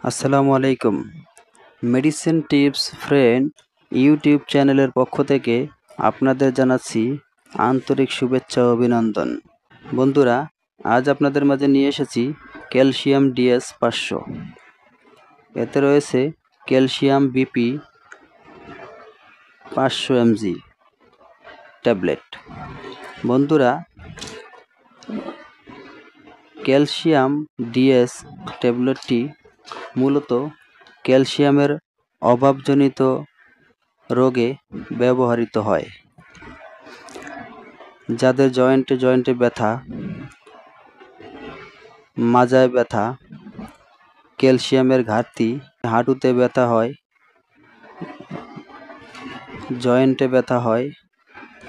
আসসালামু আলাইকুম। Medicine tips friend YouTube চ্যানেলের পক্ষ থেকে আপনাদের জানাচ্ছি আন্তরিক শুভেচ্ছা ও অভিনন্দন। বন্ধুরা, আজ আপনাদের মাঝে নিয়ে এসেছি ক্যালসিয়াম ডিএস 500। এতে রয়েছে ক্যালসিয়াম বিপি 500 mg ট্যাবলেট। বন্ধুরা, ক্যালসিয়াম ডিএস ট্যাবলেটটি মূলত ক্যালসিয়ামের অভাবজনিত রোগে ব্যবহৃত হয়। যাদের জয়েন্টে ব্যথা, মাজায় ব্যথা, ক্যালসিয়ামের ঘাটতি, হাঁটুতে ব্যথা হয়, জয়েন্টে ব্যথা হয়,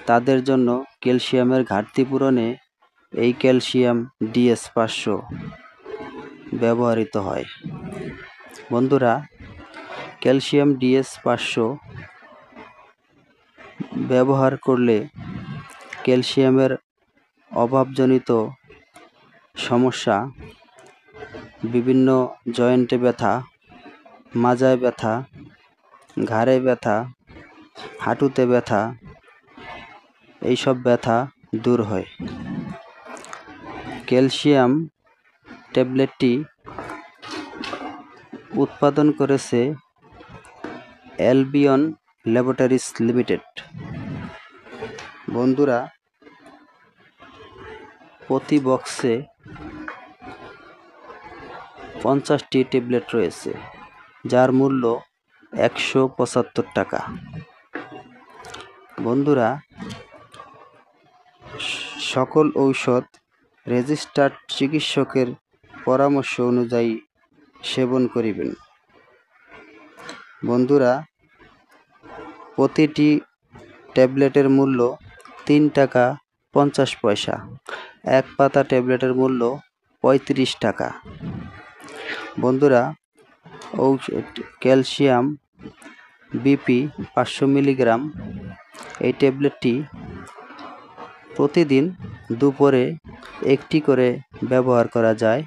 তাদের জন্য ক্যালসিয়ামের ঘাটতি পূরণে এই ক্যালসিয়াম ডিএস 500 ব্যবহৃত হয়। বন্ধুরা, ক্যালসিয়াম ডিএস 500 ব্যবহার করলে ক্যালসিয়ামের অভাবজনিত সমস্যা, বিভিন্ন জয়েন্টে ব্যথা, মাজায় ব্যথা, ঘাড়ে ব্যথা, হাঁটুতে ব্যথা, এইসব ব্যথা দূর হয়। ক্যালসিয়াম ট্যাবলেটটি উৎপাদন করেছে অ্যালবিয়ন ল্যাবরেটরিজ লিমিটেড। বন্ধুরা, প্রতি বক্সে 50টি ট্যাবলেট রয়েছে, যার মূল্য 175 টাকা। বন্ধুরা, সকল ঔষধ রেজিস্টার্ড চিকিৎসকের পরামর্শ অনুযায়ী সেবন করিবেন। বন্ধুরা, প্রতিটি ট্যাবলেটের মূল্য 3 টাকা 50 পয়সা। এক পাতা ট্যাবলেটের মূল্য 35 টাকা। বন্ধুরা, ক্যালসিয়াম বিপি 500 মিলিগ্রাম এই ট্যাবলেটটি প্রতিদিন দুপুরে একটি করে ব্যবহার করা যায়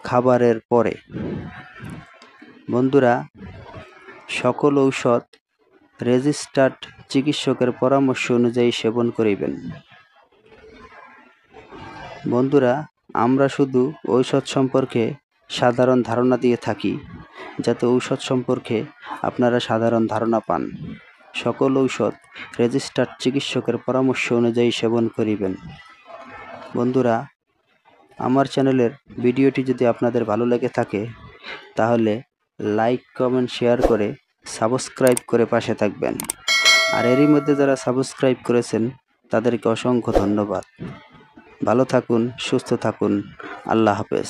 খাবারের পরে। বন্ধুরা, সকল ঔষধ রেজিস্টার্ড চিকিৎসকের পরামর্শ অনুযায়ী সেবন করিবেন। বন্ধুরা, আমরা শুধু ঔষধ সম্পর্কে সাধারণ ধারণা দিয়ে থাকি, যাতে ঔষধ সম্পর্কে আপনারা সাধারণ ধারণা পান। সকল ঔষধ রেজিস্টার্ড চিকিৎসকের পরামর্শ অনুযায়ী সেবন করিবেন। বন্ধুরা, আমার চ্যানেলের ভিডিওটি যদি আপনাদের ভালো লেগে থাকে, তাহলে লাইক, কমেন্ট, শেয়ার করে সাবস্ক্রাইব করে পাশে থাকবেন। আর এরই মধ্যে যারা সাবস্ক্রাইব করেছেন তাদেরকে অসংখ্য ধন্যবাদ। ভালো থাকুন, সুস্থ থাকুন। আল্লাহ হাফেজ।